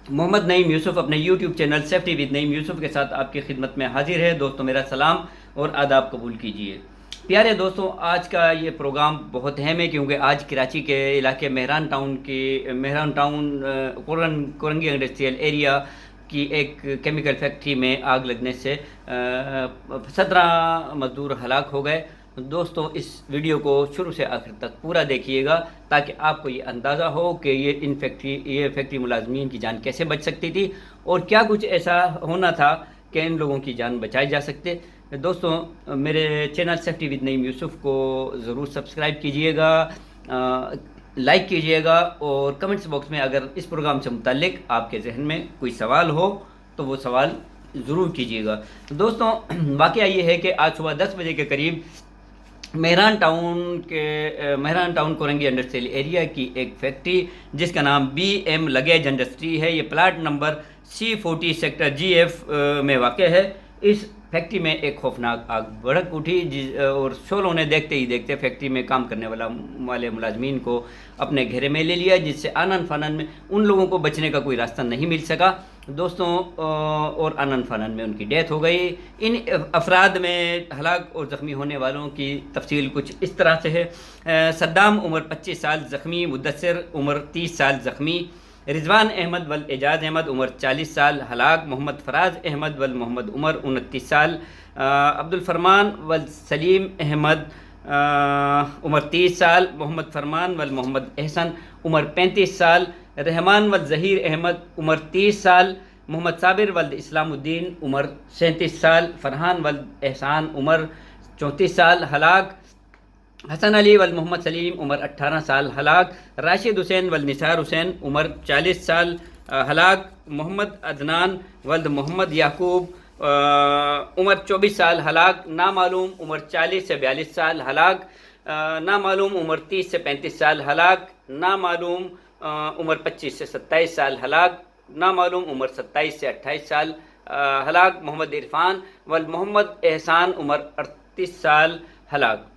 محمد نعیم یوسف اپنے YouTube channel safety with نعیم یوسف کے ساتھ آپ کی خدمت میں حاضر ہے۔ دوستوں میرا سلام اور آداب قبول کیجیے۔ پیارے دوستوں، آج کا یہ پروگرام بہت اہم ہے کیونکہ آج کراچی کے علاقے Mehran town Korangi industrial area کی ایک کیمیکل فیکٹری میں آگ لگنے سے 17 مزدور ہلاک ہو گئے۔ دوستوں اس ویڈیو کو شروع سے آخر تک پورا دیکھیے گا تاکہ آپ کو یہ اندازہ ہو کہ یہ فیکٹری ملازمین کی جان کیسے بچ سکتی تھی اور کیا کچھ ایسا ہونا تھا کہ ان لوگوں کی جان بچائی جا سکتے۔ دوستوں میرے چینل سیفٹی ود نعیم یوسف کو ضرور سبسکرائب کیجئے گا، لائک کیجئے گا، اور کمنٹس باکس میں اگر اس پروگرام سے متعلق آپ کے ذہن میں کوئی سوال ہو تو وہ سوال ضرور کیجئے گا۔ دوستوں واقعہ یہ ہے کہ آج صبح 10 بجے کے قریب Mehran town Korangi industrial area کی ایک فیکٹری جس کا نام BM لگیج انڈسٹری ہے، یہ plot number C40 sector GF میں واقع ہے۔ اس فیکٹری میں ایک خوفناک آگ بھڑک اٹھی اور شعلوں نے دیکھتے ہی دیکھتے فیکٹری میں کام کرنے والے ملازمین کو اپنے گھیرے میں لے لیا، جس سے آنن فانن میں ان لوگوں کو بچنے کا کوئی راستہ نہیں مل سکا دوستوں، اور آنن فانن میں ان کی ڈیتھ ہو گئی۔ ان افراد میں ہلاک اور زخمی ہونے والوں کی تفصیل کچھ اس طرح سے ہے۔ صدام عمر 25 سال زخمی، مدثر عمر 30 سال زخمی، رضوان احمد والاعجاز احمد عمر 40 سال ہلاک، محمد فراز احمد والمحمد عمر 29 سال، عبد الفرمان والسلیم احمد عمر 30 سال، محمد فرمان والمحمد احسن عمر 35 سال، رحمان والظہیر احمد عمر 30 سال، محمد صابر والد اسلام الدین عمر 37 سال، فرحان والد احسان عمر 34 سال ہلاک، حسن علی والمحمد سلیم عمر 18 سال ہلاک، راشد حسین والنثار حسین عمر 40 سال ہلاک، محمد عدنان والد محمد یعقوب عمر 24 سال ہلاک، نامعلوم عمر 40 سے 42 سال ہلاک، نامعلوم عمر 30 سے 35 سال ہلاک، نامعلوم عمر 25 سے 27 سال ہلاک، نامعلوم عمر 27 سے 28 سال ہلاک، محمد عرفان والمحمد احسان عمر 38 سال ہلاک۔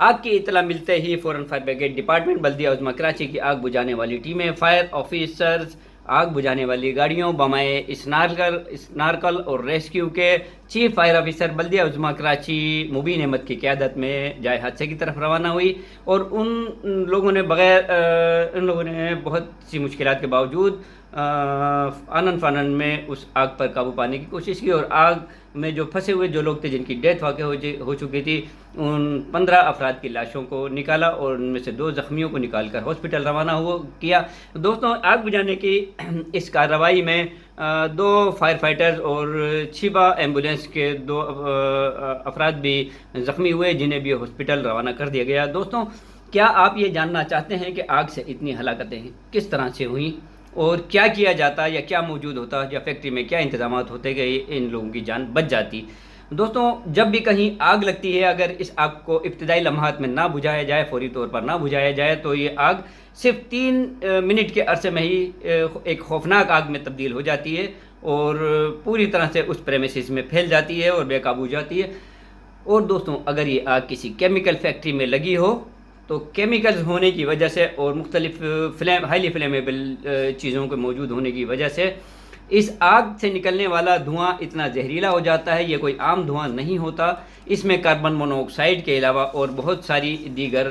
آگ کی اطلاع ملتے ہی فوراً فائر بریگیڈ ڈپارٹمنٹ، بلدیہ عظمیٰ کراچی کی آگ بجھانے والی ٹیمیں، فائر آفیسرز، آگ بجھانے والی گاڑیوں، بمائے اسنارکل اور ریسکیو کے چیف فائر آفیسر بلدیہ عظمیٰ کراچی مبین احمد کی قیادت میں جائے حادثے کی طرف روانہ ہوئی، اور ان لوگوں نے بہت سی مشکلات کے باوجود آنن فانن میں اس آگ پر قابو پانے کی کوشش کی، اور آگ میں جو پھنسے ہوئے جو لوگ تھے جن کی ڈیتھ واقع ہو چکی تھی، ان 15 افراد کی لاشوں کو نکالا اور ان میں سے 2 زخمیوں کو نکال کر ہاسپٹل روانہ کیا۔ دوستوں آگ بجھانے کی اس کارروائی میں 2 فائر فائٹرز اور چھیبا ایمبولینس کے 2 افراد بھی زخمی ہوئے، جنہیں بھی ہاسپٹل روانہ کر دیا گیا۔ دوستوں کیا آپ یہ جاننا چاہتے ہیں کہ آگ سے اتنی ہلاکتیں کس طرح سے ہوئیں اور کیا کیا جاتا یا کیا موجود ہوتا یا فیکٹری میں کیا انتظامات ہوتے کہ ان لوگوں کی جان بچ جاتی؟ دوستوں جب بھی کہیں آگ لگتی ہے، اگر اس آگ کو ابتدائی لمحات میں نہ بجھایا جائے، فوری طور پر نہ بجھایا جائے، تو یہ آگ صرف 3 منٹ کے عرصے میں ہی ایک خوفناک آگ میں تبدیل ہو جاتی ہے اور پوری طرح سے اس پریمیسز میں پھیل جاتی ہے اور بے قابو ہو جاتی ہے۔ اور دوستوں اگر یہ آگ کسی کیمیکل فیکٹری میں لگی ہو تو کیمیکلز ہونے کی وجہ سے اور مختلف ہائیلی فلیمیبل چیزوں کے موجود ہونے کی وجہ سے اس آگ سے نکلنے والا دھواں اتنا زہریلا ہو جاتا ہے۔ یہ کوئی عام دھواں نہیں ہوتا، اس میں کاربن مونو آکسائڈ کے علاوہ اور بہت ساری دیگر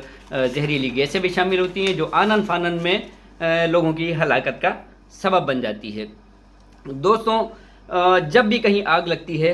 زہریلی گیسیں بھی شامل ہوتی ہیں جو آنن فانن میں لوگوں کی ہلاکت کا سبب بن جاتی ہے۔ دوستوں جب بھی کہیں آگ لگتی ہے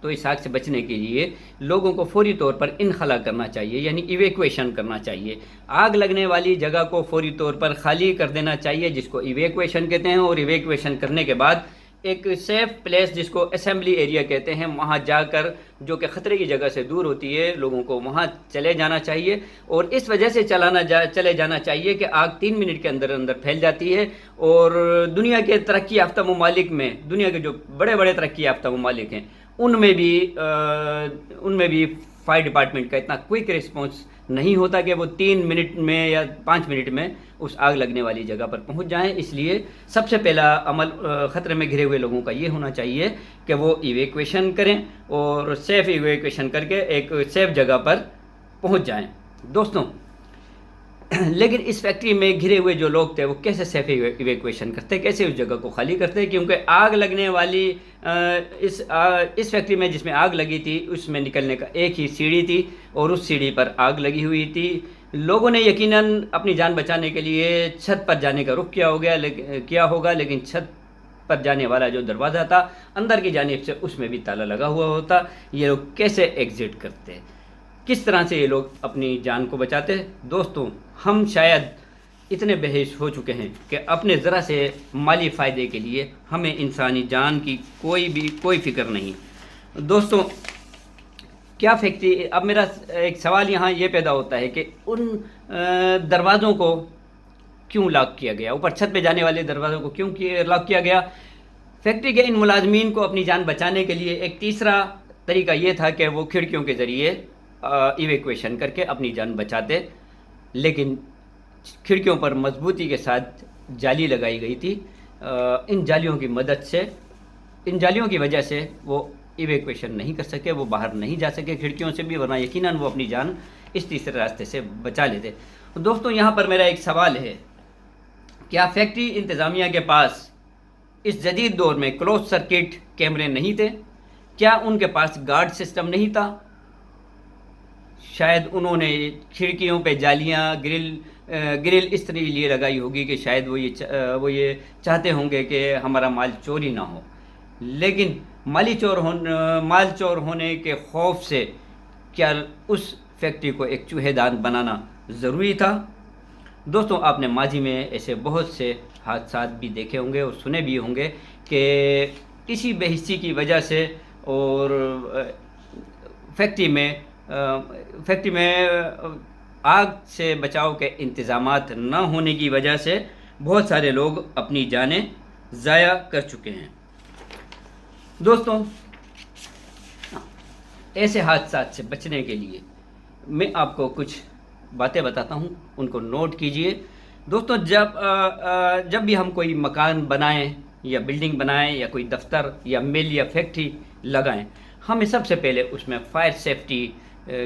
تو اس آگ سے بچنے کے لیے لوگوں کو فوری طور پر انخلا کرنا چاہیے، یعنی ایویکویشن کرنا چاہیے۔ آگ لگنے والی جگہ کو فوری طور پر خالی کر دینا چاہیے، جس کو ایویکویشن کہتے ہیں، اور ایویکویشن کرنے کے بعد ایک سیف پلیس جس کو اسمبلی ایریا کہتے ہیں، وہاں جا کر جو کہ خطرے کی جگہ سے دور ہوتی ہے، لوگوں کو وہاں چلے جانا چاہیے، اور اس وجہ سے چلے جانا چاہیے کہ آگ 3 منٹ کے اندر پھیل جاتی ہے۔ اور دنیا کے ترقی یافتہ ممالک میں، دنیا کے جو بڑے بڑے ترقی یافتہ ممالک ہیں، ان میں بھی فائر ڈپارٹمنٹ کا اتنا کوئک رسپانس نہیں ہوتا کہ وہ 3 منٹ میں یا 5 منٹ میں اس آگ لگنے والی جگہ پر پہنچ جائیں۔ اس لیے سب سے پہلا عمل خطرے میں گھرے ہوئے لوگوں کا یہ ہونا چاہیے کہ وہ ایویکویشن کریں اور سیف ایویکویشن کر کے ایک سیف جگہ پر پہنچ جائیں۔ دوستوں لیکن اس فیکٹری میں گھرے ہوئے جو لوگ تھے وہ کیسے سیف ایویکویشن کرتے، کیسے اس جگہ کو خالی کرتے، کیونکہ آگ لگنے والی اس فیکٹری میں جس میں آگ لگی تھی اس میں نکلنے کا ایک ہی سیڑھی تھی اور اس سیڑھی پر آگ لگی ہوئی تھی۔ لوگوں نے یقیناً اپنی جان بچانے کے لیے چھت پر جانے کا رخ کیا ہوگا، لیکن چھت پر جانے والا جو دروازہ تھا اندر کی جانب سے اس میں بھی تالا لگا ہوا ہوتا۔ یہ لوگ کیسے ایگزٹ کرتے، کس طرح سے یہ لوگ اپنی جان کو بچاتے؟ دوستوں، ہم شاید اتنے بحث ہو چکے ہیں کہ اپنے ذرا سے مالی فائدے کے لیے ہمیں انسانی جان کی کوئی فکر نہیں۔ دوستوں، کیا فیکٹری، اب میرا ایک سوال یہاں یہ پیدا ہوتا ہے کہ ان دروازوں کو کیوں لاک کیا گیا، اوپر چھت پہ جانے والے دروازوں کو کیوں لاک کیا گیا؟ فیکٹری کے ان ملازمین کو اپنی جان بچانے کے لیے ایک تیسرا طریقہ یہ تھا کہ وہ کھڑکیوں کے ذریعے ایویکویشن کر کے اپنی جان بچاتے، لیکن کھڑکیوں پر مضبوطی کے ساتھ جالی لگائی گئی تھی۔ ان جالیوں کی وجہ سے وہ ایویکویشن نہیں کر سکے، وہ باہر نہیں جا سکے کھڑکیوں سے بھی، ورنہ یقیناً وہ اپنی جان اس تیسرے راستے سے بچا لیتے۔ دوستوں، یہاں پر میرا ایک سوال ہے، کیا فیکٹری انتظامیہ کے پاس اس جدید دور میں کلوز سرکٹ کیمرے نہیں تھے؟ کیا ان کے پاس گارڈ سسٹم نہیں تھا؟ شاید انہوں نے کھڑکیوں پہ جالیاں، گرل اس طرح لیے لگائی ہوگی کہ شاید وہ یہ چاہتے ہوں گے کہ ہمارا مال چوری نہ ہو، لیکن مال چور ہونے کے خوف سے کیا اس فیکٹری کو ایک چوہے دان بنانا ضروری تھا؟ دوستوں، آپ نے ماضی میں ایسے بہت سے حادثات بھی دیکھے ہوں گے اور سنے بھی ہوں گے کہ کسی بے حسی کی وجہ سے اور فیکٹری میں آگ سے بچاؤ کے انتظامات نہ ہونے کی وجہ سے بہت سارے لوگ اپنی جانیں ضائع کر چکے ہیں۔ دوستوں، ایسے حادثات سے بچنے کے لیے میں آپ کو کچھ باتیں بتاتا ہوں، ان کو نوٹ کیجئے۔ دوستوں، جب بھی ہم کوئی مکان بنائیں یا بلڈنگ بنائیں یا کوئی دفتر یا مل یا فیکٹری لگائیں، ہمیں سب سے پہلے اس میں فائر سیفٹی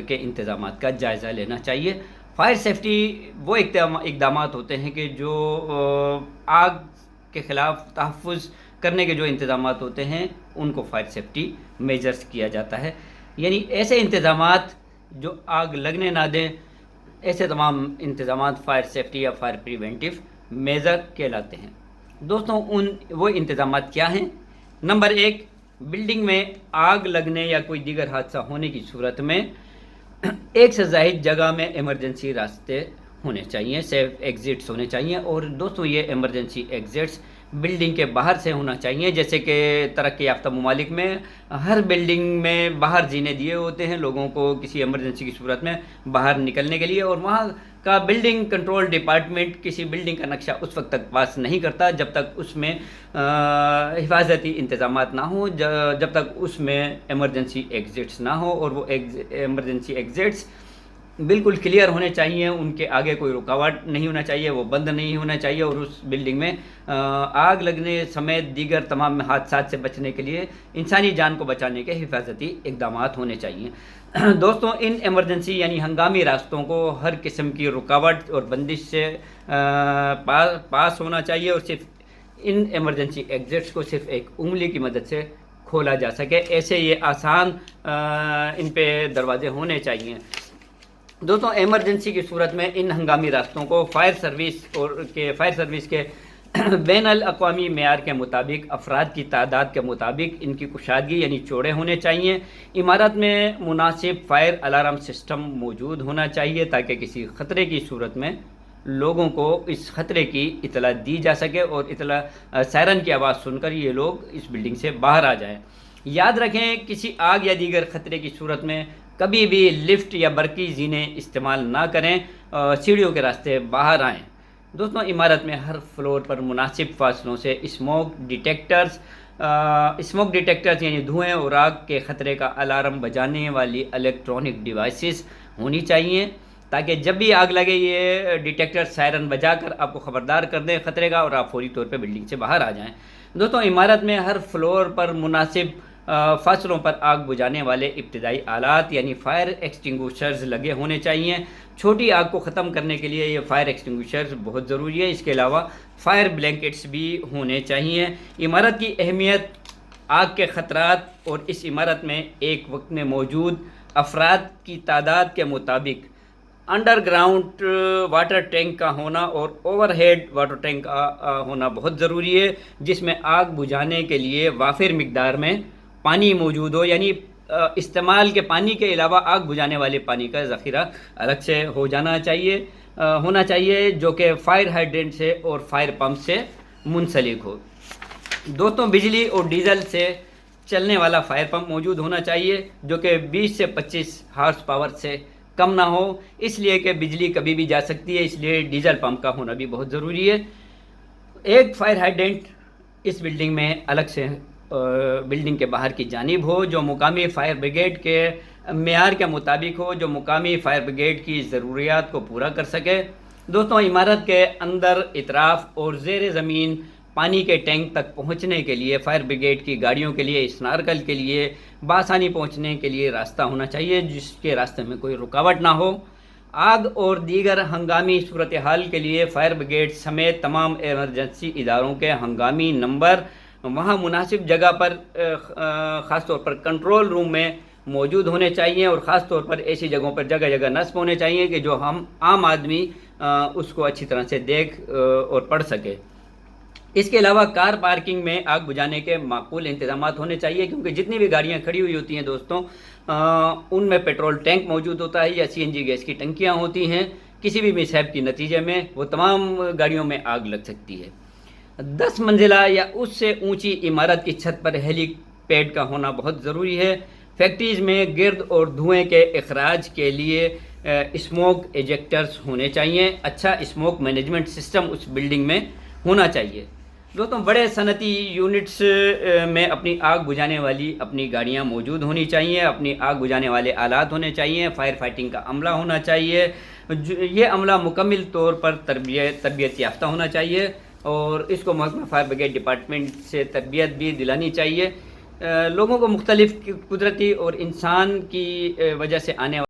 کے انتظامات کا جائزہ لینا چاہیے۔ فائر سیفٹی وہ اقدامات ہوتے ہیں کہ جو آگ کے خلاف تحفظ کرنے کے جو انتظامات ہوتے ہیں ان کو فائر سیفٹی میجرز کیا جاتا ہے، یعنی ایسے انتظامات جو آگ لگنے نہ دیں، ایسے تمام انتظامات فائر سیفٹی یا فائر پریونٹیو میجر کہلاتے ہیں۔ دوستوں، وہ انتظامات کیا ہیں؟ نمبر 1، بلڈنگ میں آگ لگنے یا کوئی دیگر حادثہ ہونے کی صورت میں ایک سے زائد جگہ میں ایمرجنسی راستے ہونے چاہیے، سیف ایگزٹس ہونے چاہیے، اور دوستوں یہ ایمرجنسی ایگزٹس بلڈنگ کے باہر سے ہونا چاہیے۔ جیسے کہ ترقی یافتہ ممالک میں ہر بلڈنگ میں باہر جینے دیے ہوتے ہیں لوگوں کو کسی ایمرجنسی کی صورت میں باہر نکلنے کے لیے، اور وہاں کا بلڈنگ کنٹرول ڈپارٹمنٹ کسی بلڈنگ کا نقشہ اس وقت تک پاس نہیں کرتا جب تک اس میں حفاظتی انتظامات نہ ہوں، جب تک اس میں ایمرجنسی ایگزٹس نہ ہو، اور وہ ایمرجنسی ایگزٹس بالکل کلیئر ہونے چاہیے، ان کے آگے کوئی رکاوٹ نہیں ہونا چاہیے، وہ بند نہیں ہونا چاہیے، اور اس بلڈنگ میں آگ لگنے سمیت دیگر تمام حادثات سے بچنے کے لیے انسانی جان کو بچانے کے حفاظتی اقدامات ہونے چاہیے۔ دوستوں، ان ایمرجنسی یعنی ہنگامی راستوں کو ہر قسم کی رکاوٹ اور بندش سے پاس ہونا چاہیے، اور صرف ان ایمرجنسی ایگزٹس کو صرف ایک انگلی کی مدد سے کھولا جا سکے، ایسے یہ آسان ان پہ دروازے ہونے چاہیے۔ دوستوں، ایمرجنسی کی صورت میں ان ہنگامی راستوں کو فائر سروس کے بین الاقوامی معیار کے مطابق افراد کی تعداد کے مطابق ان کی کشادگی یعنی چوڑے ہونے چاہیے۔ عمارت میں مناسب فائر الارم سسٹم موجود ہونا چاہیے تاکہ کسی خطرے کی صورت میں لوگوں کو اس خطرے کی اطلاع دی جا سکے، اور سائرن کی آواز سن کر یہ لوگ اس بلڈنگ سے باہر آ جائیں۔ یاد رکھیں، کسی آگ یا دیگر خطرے کی صورت میں کبھی بھی لفٹ یا برقی زینے استعمال نہ کریں، سیڑھیوں کے راستے باہر آئیں۔ دوستوں، عمارت میں ہر فلور پر مناسب فاصلوں سے اسموک ڈیٹیکٹرز یعنی دھوئیں اور آگ کے خطرے کا الارم بجانے والی الیکٹرانک ڈیوائسز ہونی چاہیے، تاکہ جب بھی آگ لگے یہ ڈیٹیکٹر سائرن بجا کر آپ کو خبردار کر دیں خطرے کا، اور آپ فوری طور پہ بلڈنگ سے باہر آ جائیں۔ دوستوں، عمارت میں ہر فلور پر مناسب فاصلوں پر آگ بجھانے والے ابتدائی آلات یعنی فائر ایکسٹنگوشرز لگے ہونے چاہیے۔ چھوٹی آگ کو ختم کرنے کے لیے یہ فائر ایکسٹنگوشر بہت ضروری ہے. اس کے علاوہ فائر بلینکٹس بھی ہونے چاہیے. عمارت کی اہمیت، آگ کے خطرات اور اس عمارت میں ایک وقت میں موجود افراد کی تعداد کے مطابق انڈر گراؤنڈ واٹر ٹینک کا ہونا اور اوور ہیڈ واٹر ٹینک کا ہونا بہت ضروری ہے، جس میں آگ بجھانے کے لیے وافر مقدار میں پانی موجود ہو. یعنی استعمال کے پانی کے علاوہ آگ بجھانے والے پانی کا ذخیرہ الگ سے ہونا چاہیے جو کہ فائر ہائیڈرنٹ سے اور فائر پمپ سے منسلک ہو. دوستوں، بجلی اور ڈیزل سے چلنے والا فائر پمپ موجود ہونا چاہیے جو کہ 20 سے 25 ہارس پاور سے کم نہ ہو، اس لیے کہ بجلی کبھی بھی جا سکتی ہے، اس لیے ڈیزل پمپ کا ہونا بھی بہت ضروری ہے. ایک فائر ہائیڈرنٹ اس بلڈنگ میں الگ سے بلڈنگ کے باہر کی جانب ہو، جو مقامی فائر بریگیڈ کے معیار کے مطابق ہو، جو مقامی فائر بریگیڈ کی ضروریات کو پورا کر سکے. دوستوں، عمارت کے اندر، اطراف اور زیر زمین پانی کے ٹینک تک پہنچنے کے لیے فائر بریگیڈ کی گاڑیوں کے لیے، اسنارکل کے لیے بآسانی پہنچنے کے لیے راستہ ہونا چاہیے جس کے راستے میں کوئی رکاوٹ نہ ہو. آگ اور دیگر ہنگامی صورتحال کے لیے فائر بریگیڈ سمیت تمام ایمرجنسی اداروں کے ہنگامی نمبر وہاں مناسب جگہ پر خاص طور پر کنٹرول روم میں موجود ہونے چاہیے، اور خاص طور پر ایسی جگہوں پر جگہ جگہ نصب ہونے چاہیے کہ جو ہم عام آدمی اس کو اچھی طرح سے دیکھ اور پڑھ سکے. اس کے علاوہ کار پارکنگ میں آگ بجھانے کے معقول انتظامات ہونے چاہیے، کیونکہ جتنی بھی گاڑیاں کھڑی ہوئی ہوتی ہیں دوستوں، ان میں پیٹرول ٹینک موجود ہوتا ہے یا CNG گیس کی ٹنکیاں ہوتی ہیں. کسی بھی مس ہیپ کے نتیجے میں وہ تمام گاڑیوں میں آگ لگ سکتی ہے. 10 منزلہ یا اس سے اونچی عمارت کی چھت پر ہیلی پیڈ کا ہونا بہت ضروری ہے. فیکٹریز میں گرد اور دھوئیں کے اخراج کے لیے اسموک ایجیکٹرز ہونے چاہیے. اچھا اسموک مینجمنٹ سسٹم اس بلڈنگ میں ہونا چاہیے. دوستوں، بڑے صنعتی یونٹس میں اپنی آگ بجھانے والی اپنی گاڑیاں موجود ہونی چاہیے، اپنی آگ بجھانے والے آلات ہونے چاہیے، فائر فائٹنگ کا عملہ ہونا چاہیے. یہ عملہ مکمل طور پر تربیت یافتہ ہونا چاہیے اور اس کو محکمہ فائر بریگیڈ ڈپارٹمنٹ سے تربیت بھی دلانی چاہیے. لوگوں کو مختلف قدرتی اور انسان کی وجہ سے آنے